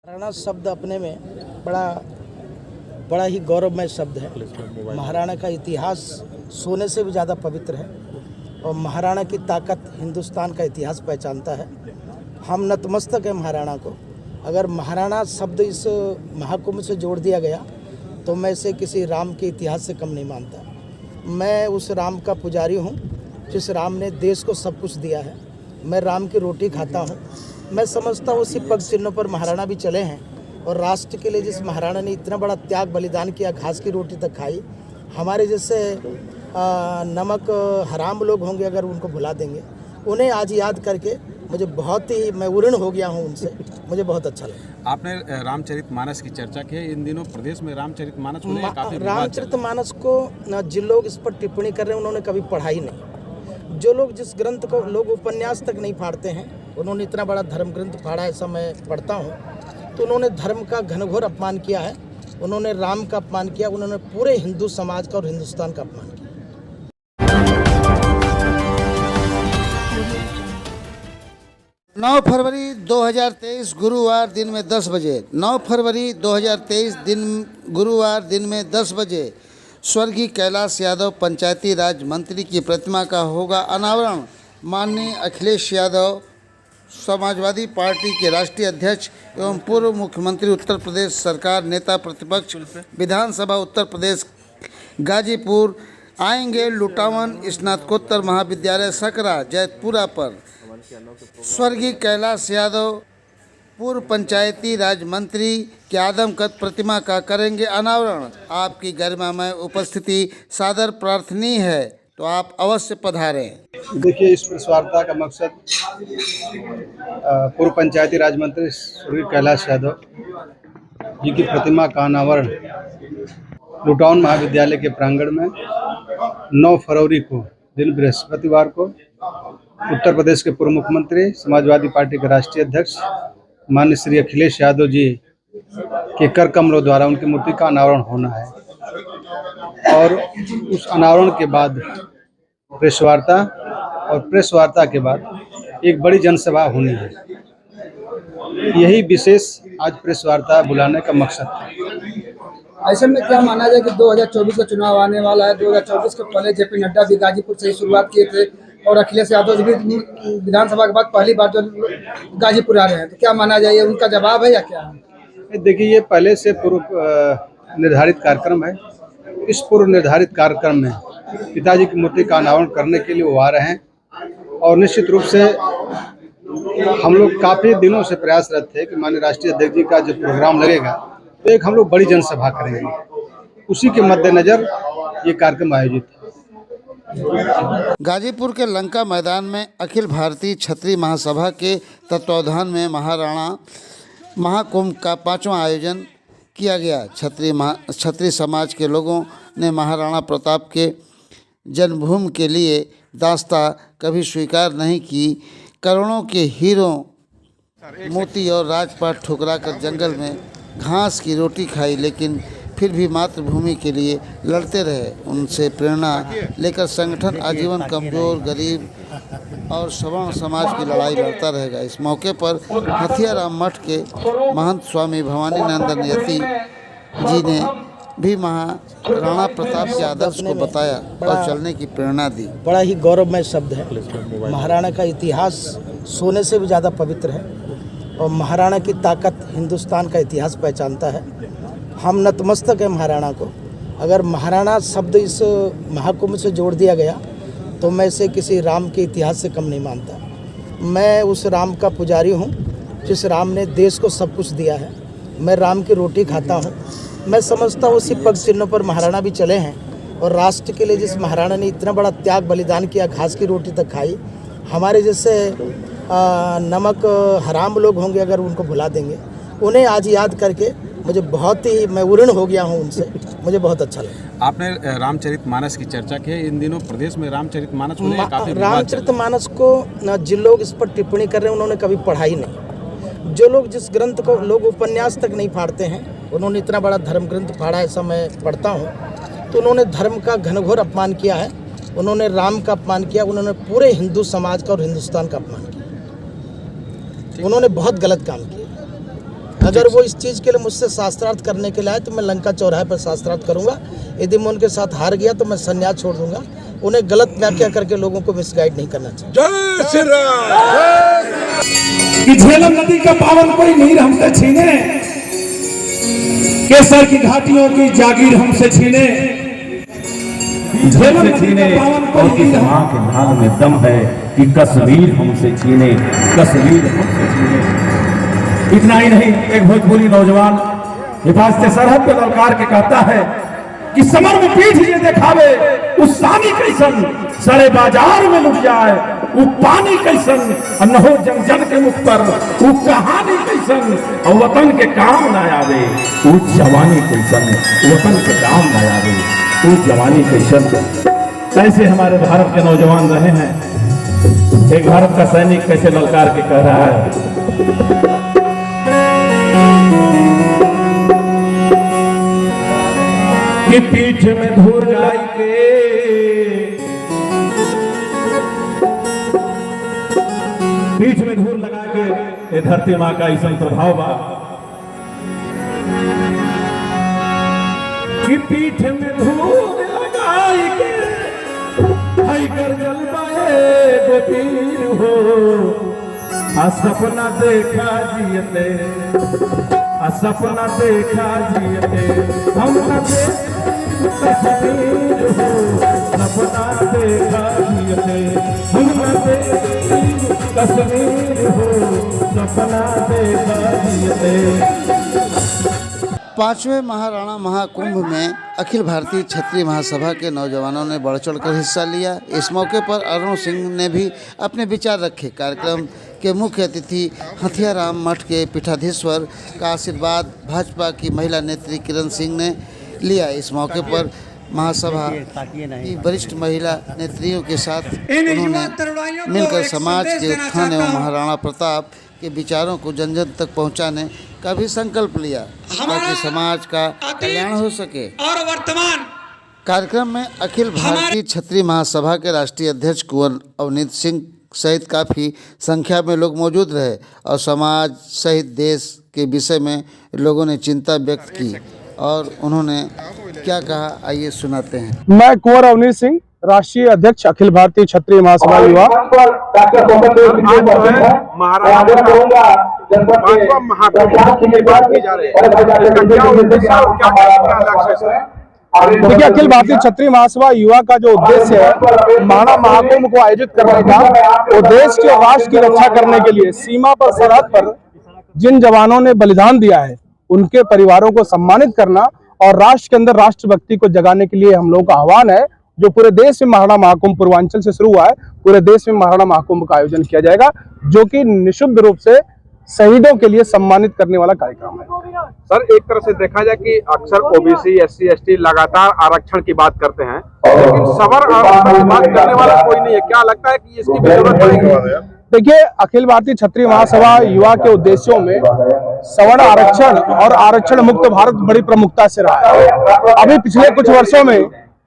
महाराणा शब्द अपने में बड़ा ही गौरवमय शब्द है। महाराणा का इतिहास सोने से भी ज़्यादा पवित्र है और महाराणा की ताकत हिंदुस्तान का इतिहास पहचानता है। हम नतमस्तक हैं महाराणा को। अगर महाराणा शब्द इस महाकुंभ से जोड़ दिया गया तो मैं इसे किसी राम के इतिहास से कम नहीं मानता। मैं उस राम का पुजारी हूँ जिस राम ने देश को सब कुछ दिया है। मैं राम की रोटी खाता हूँ। मैं समझता हूँ उसी पग चिन्हों पर महाराणा भी चले हैं और राष्ट्र के लिए जिस महाराणा ने इतना बड़ा त्याग बलिदान किया, घास की रोटी तक खाई, हमारे जैसे नमक हराम लोग होंगे अगर उनको भुला देंगे, उन्हें आज याद करके मुझे बहुत ही मैं उऋण हो गया हूँ उनसे। मुझे बहुत अच्छा लगा। आपने रामचरितमानस की चर्चा की है। इन दिनों प्रदेश में रामचरितमानस को लेकर काफी रामचरितमानस को जिन लोग इस पर टिप्पणी कर रहे हैं उन्होंने कभी पढ़ा ही नहीं। जो लोग जिस ग्रंथ को लोग उपन्यास तक नहीं फाड़ते हैं, उन्होंने इतना बड़ा धर्म ग्रंथ फाड़ा, ऐसा मैं पढ़ता हूँ, तो उन्होंने धर्म का घनघोर अपमान किया है। उन्होंने राम का अपमान किया, उन्होंने पूरे हिंदू समाज का और हिंदुस्तान का अपमान किया। 9 फरवरी 2023 गुरुवार दिन में 10 बजे 9 फरवरी 2023 गुरुवार दिन में 10 बजे स्वर्गीय कैलाश यादव पंचायती राज मंत्री की प्रतिमा का होगा अनावरण। माननीय अखिलेश यादव समाजवादी पार्टी के राष्ट्रीय अध्यक्ष एवं पूर्व मुख्यमंत्री, उत्तर प्रदेश सरकार नेता प्रतिपक्ष, विधानसभा उत्तर प्रदेश गाजीपुर आएंगे। लुटावन स्नातकोत्तर महाविद्यालय सकरा जैतपुरा पर स्वर्गीय कैलाश यादव पूर्व पंचायती राज मंत्री के आदमकद प्रतिमा का करेंगे अनावरण। आपकी गरिमामय उपस्थिति सादर प्रार्थनीय है, तो आप अवश्य पधारें। देखिए, इस प्रेस वार्ता का मकसद पूर्व पंचायती राज मंत्री स्वर्गीय कैलाश यादव जी की प्रतिमा का अनावरण लुटावन महाविद्यालय के प्रांगण में 9 फरवरी को दिन बृहस्पतिवार को उत्तर प्रदेश के पूर्व मुख्यमंत्री, समाजवादी पार्टी के राष्ट्रीय अध्यक्ष माननीय श्री अखिलेश यादव जी के कर कमलों द्वारा उनकी मूर्ति का अनावरण होना है। और उस अनावरण के बाद प्रेस वार्ता और प्रेस वार्ता के बाद एक बड़ी जनसभा होनी है। यही विशेष आज प्रेस वार्ता बुलाने का मकसद है। ऐसे में क्या माना जाए कि 2024 का चुनाव आने वाला है। 2024 के पहले जेपी नड्डा भी गाजीपुर से ही शुरुआत किए थे और अखिलेश यादव जी भी विधानसभा के बाद पहली बार जो गाजीपुर आ रहे हैं, तो क्या माना जाए, उनका जवाब है या क्या है? देखिए, ये पहले से पूर्व निर्धारित कार्यक्रम है। इस पूर्व निर्धारित कार्यक्रम में पिताजी की मूर्ति का अनावरण करने के लिए वो आ रहे हैं और निश्चित रूप से हम लोग काफ़ी दिनों से प्रयासरत थे कि माननीय राष्ट्रीय अध्यक्ष जी का जो प्रोग्राम लगेगा तो एक हम लोग बड़ी जनसभा करेंगे। उसी के मद्देनज़र ये कार्यक्रम आयोजित है। गाजीपुर के लंका मैदान में अखिल भारतीय क्षत्रिय महासभा के तत्वावधान में महाराणा महाकुंभ का 5वां आयोजन किया गया। क्षत्रिय समाज के लोगों ने महाराणा प्रताप के जन्मभूमि के लिए दास्ता कभी स्वीकार नहीं की। करोड़ों के हीरो मोती और राजपाट ठुकरा कर जंगल में घास की रोटी खाई, लेकिन फिर भी मातृभूमि के लिए लड़ते रहे। उनसे प्रेरणा लेकर संगठन आजीवन कमजोर, गरीब और सवर्ण समाज की लड़ाई लड़ता रहेगा। इस मौके पर हथियाराम मठ के महंत स्वामी भवानी नंदन यति जी ने भी महाराणा प्रताप के आदर्श को बताया और चलने की प्रेरणा दी। बड़ा ही गौरवमय शब्द है। महाराणा का इतिहास सोने से भी ज़्यादा पवित्र है और महाराणा की ताकत हिंदुस्तान का इतिहास पहचानता है। हम नतमस्तक हैं महाराणा को। अगर महाराणा शब्द इस महाकुंभ से जोड़ दिया गया तो मैं इसे किसी राम के इतिहास से कम नहीं मानता। मैं उस राम का पुजारी हूँ जिस राम ने देश को सब कुछ दिया है। मैं राम की रोटी खाता हूँ। मैं समझता हूँ उसी पग चिन्हों पर महाराणा भी चले हैं और राष्ट्र के लिए जिस महाराणा ने इतना बड़ा त्याग बलिदान किया, घास की रोटी तक खाई, हमारे जैसे नमक हराम लोग होंगे अगर उनको भुला देंगे, उन्हें आज याद करके मुझे बहुत ही मैं उऋण हो गया हूँ उनसे। मुझे बहुत अच्छा लगा। आपने रामचरितमानस की चर्चा की है। इन दिनों प्रदेश में रामचरितमानस को लेकर काफी रामचरितमानस को जिन लोग इस पर टिप्पणी कर रहे हैं उन्होंने कभी पढ़ा ही नहीं। जो लोग जिस ग्रंथ को लोग उपन्यास तक नहीं फाड़ते हैं, उन्होंने इतना बड़ा धर्म ग्रंथ फाड़ा, ऐसा मैं पढ़ता हूँ, तो उन्होंने धर्म का घनघोर अपमान किया है। उन्होंने राम का अपमान किया, उन्होंने पूरे हिंदू समाज का और हिंदुस्तान का अपमान किया। उन्होंने बहुत गलत काम किया। अगर वो इस चीज़ के लिए मुझसे शास्त्रार्थ करने के लिए आए तो मैं लंका चौराहे पर शास्त्रार्थ करूंगा। यदि मैं उनके साथ हार गया तो मैं संन्यास छोड़ दूंगा। उन्हें गलत व्याख्या करके लोगों को मिसगाइड नहीं करना चाहिए। कि झेलम नदी का पावन कोई नीर हमसे छीने, केसर की घाटियों की जागीर हमसे छीने, झेलम से छीने और किस मां के भाग में दम है कि कश्मीर हमसे छीने, कश्मीर हमसे छीने। इतना ही नहीं, एक भोजपुरी नौजवान हिफाजत सरहद पे ललकार के कहता है कि समर में पीठ ये दिखावे उस सानी कैसन, सड़े बाजार में लुट जाए वो पानी कैसन, न हो जन जन के मुख पर वो कहानी कैसन, और वतन के काम ना आवे वो जवानी कैसन, वतन के काम ना आवे वो जवानी कैसन। कैसे हमारे भारत के नौजवान रहे हैं। एक भारत का सैनिक कैसे ललकार के कह रहा है कि पीठ में धूल लाई के, पीठ में धूल लगा के ये धरती माँ का ऐसा प्रभाव बा कि पीठ में धूल लगाई के हई कर जलवाए गोपीर हो, आ सपना देखा जियते, आ सपना देखा जियते हम कश्मीर हो, सपना देखा जियते हम कश्मीर हो, सपना देखा जियते। पांचवें महाराणा महाकुंभ में अखिल भारतीय क्षत्रिय महासभा के नौजवानों ने बढ़ चढ़कर हिस्सा लिया। इस मौके पर अरुण सिंह ने भी अपने विचार रखे। कार्यक्रम के मुख्य अतिथि हथियाराम मठ के पीठाधीश्वर का आशीर्वाद भाजपा की महिला नेत्री किरण सिंह ने लिया। इस मौके पर महासभा की वरिष्ठ महिला नेत्रियों के साथ उन्होंने मिलकर समाज के उत्थान एवं महाराणा प्रताप के विचारों को जन जन तक पहुंचाने का भी संकल्प लिया ताकि समाज का कल्याण हो सके। और वर्तमान कार्यक्रम में अखिल भारतीय क्षत्रिय महासभा के राष्ट्रीय अध्यक्ष कुंवर अवनीत सिंह सहित काफ़ी संख्या में लोग मौजूद रहे और समाज सहित देश के विषय में लोगों ने चिंता व्यक्त की और उन्होंने क्या कहा, आइए सुनाते हैं। मैं कुंवर अवनीत सिंह, राष्ट्रीय अध्यक्ष अखिल भारतीय क्षत्रिय महासभा युवा। देखिए, अखिल भारतीय क्षत्रिय महासभा युवा का जो उद्देश्य है महाराणा महाकुंभ को आयोजित करने का, वो देश के राष्ट्र की रक्षा करने के लिए सीमा पर, सरहद पर जिन जवानों ने बलिदान दिया है उनके परिवारों को सम्मानित करना और राष्ट्र के अंदर राष्ट्रभक्ति को जगाने के लिए हम लोगों का आह्वान है। जो पूरे देश में महाराणा महाकुंभ पूर्वांचल से शुरू हुआ है, पूरे देश में महाराणा महाकुंभ का आयोजन किया जाएगा, जो कि निःशुल्क रूप से शहीदों के लिए सम्मानित करने वाला कार्यक्रम है। सर, एक तरह से देखा जाए कि अक्सर ओबीसी, एससी, एसटी लगातार आरक्षण की बात करते हैं, लेकिन सवर आरक्षण की बात करने वाला कोई नहीं है। क्या लगता है कि इसकी जरूरत पड़ेगी? देखिए, अखिल भारतीय क्षत्रिय महासभा युवा के उद्देश्यों में सवर्ण आरक्षण और आरक्षण मुक्त भारत बड़ी प्रमुखता से रहा है। अभी पिछले कुछ वर्षों में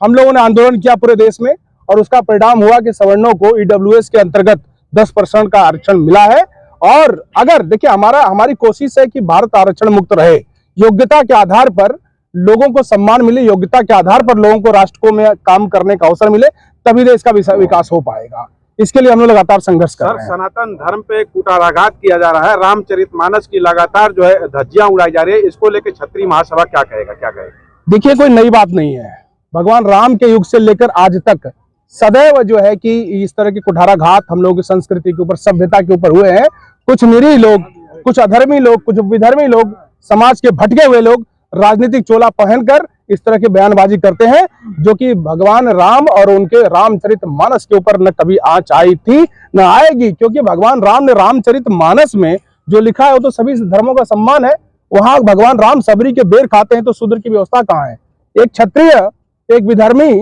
हम लोगों ने आंदोलन किया पूरे देश में और उसका परिणाम हुआ कि सवर्णों को ईडब्ल्यूएस के अंतर्गत 10% का आरक्षण मिला है। और अगर देखिए, हमारी कोशिश है कि भारत आरक्षण मुक्त रहे, योग्यता के आधार पर लोगों को सम्मान मिले, योग्यता के आधार पर लोगों को राष्ट्र में काम करने का अवसर मिले, तभी देश का विकास हो पाएगा। इसके लिए हम लोग लगातार संघर्ष कर रहे हैं। सनातन धर्म पे कुटाराघात किया जा रहा है, रामचरितमानस की लगातार जो है धज्जियां उड़ाई जा रही है, इसको लेकर क्षत्रिय महासभा क्या कहेगा, क्या कहेगा? देखिए, कोई नई बात नहीं है। भगवान राम के युग से लेकर आज तक सदैव जो है कि इस तरह के कुठाराघात हम लोगों की संस्कृति के ऊपर, सभ्यता के ऊपर हुए हैं। कुछ निरीह लोग, कुछ अधर्मी लोग, कुछ विधर्मी लोग, समाज के भटके हुए लोग राजनीतिक चोला पहनकर इस तरह की बयानबाजी करते हैं, जो कि भगवान राम और उनके रामचरितमानस के ऊपर न कभी आंच आई थी न आएगी। क्योंकि भगवान राम ने रामचरितमानस में जो लिखा है वो तो सभी धर्मों का सम्मान है। वहां भगवान राम सबरी के बेर खाते हैं तो शूद्र की व्यवस्था कहाँ है? एक क्षत्रिय, एक विधर्मी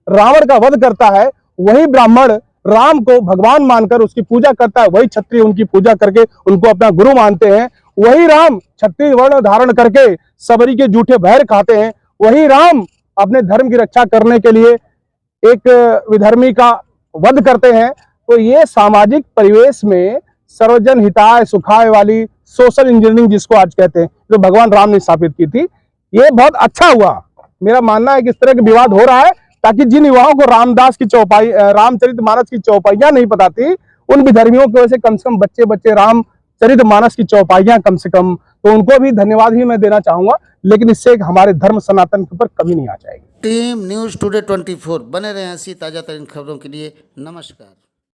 रावण का वध करता है, वही ब्राह्मण राम को भगवान मानकर उसकी पूजा करता है, वही क्षत्रिय उनकी पूजा करके उनको अपना गुरु मानते हैं। वही राम क्षत्रिय वर्ण धारण करके सबरी के जूठे बहर खाते हैं। वही राम अपने धर्म की रक्षा करने के लिए एक विधर्मी का वध करते हैं। तो ये सामाजिक परिवेश में सर्वजन हिताय सुखाय वाली सोशल इंजीनियरिंग जिसको आज कहते हैं, जो भगवान राम ने स्थापित की थी, ये बहुत अच्छा हुआ। मेरा मानना है कि इस तरह के विवाद हो रहा है ताकि जिन युवाओं को रामदास की चौपाई, रामचरितमानस की चौपाइयां नहीं पता थी, उन विधर्मियों की वजह से कम से कम बच्चे रामचरितमानस की चौपाइयां कम से कम, तो उनको भी धन्यवाद ही मैं देना चाहूंगा, लेकिन इससे हमारे धर्म सनातन के ऊपर कभी नहीं आ जाएगी। टीम न्यूज़ टुडे 24 बने रहे ऐसी ताज़ा तरीन खबरों के लिए। नमस्कार।